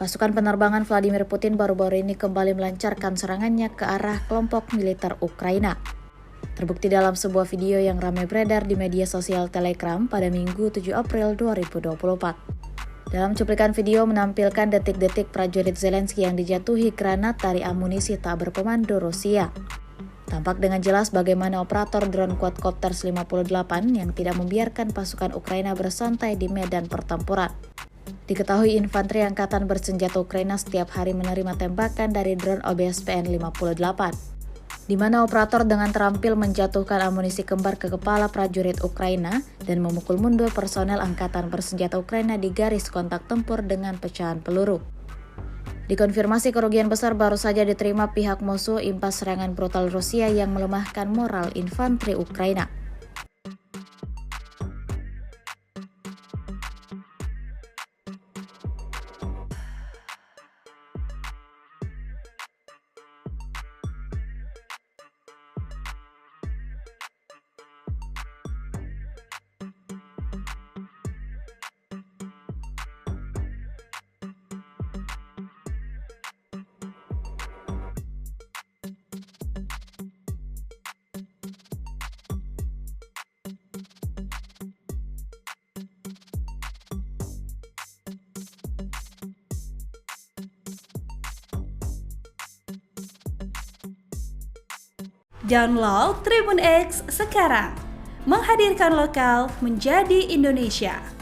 Pasukan penerbangan Vladimir Putin baru-baru ini kembali melancarkan serangannya ke arah kelompok militer Ukraina. Terbukti dalam sebuah video yang ramai beredar di media sosial Telegram pada Minggu 7 April 2024. Dalam cuplikan video menampilkan detik-detik prajurit Zelensky yang dijatuhi granat dari amunisi tak berpemandu Rusia. Tampak dengan jelas bagaimana operator drone quadcopter 58 yang tidak membiarkan pasukan Ukraina bersantai di medan pertempuran. Diketahui infanteri angkatan bersenjata Ukraina setiap hari menerima tembakan dari drone OBSPN 58, di mana operator dengan terampil menjatuhkan amunisi kembar ke kepala prajurit Ukraina dan memukul mundur personel angkatan bersenjata Ukraina di garis kontak tempur dengan pecahan peluru. Dikonfirmasi kerugian besar baru saja diterima pihak musuh impas serangan brutal Rusia yang melemahkan moral infanteri Ukraina. Download Tribun X sekarang, menghadirkan lokal menjadi Indonesia.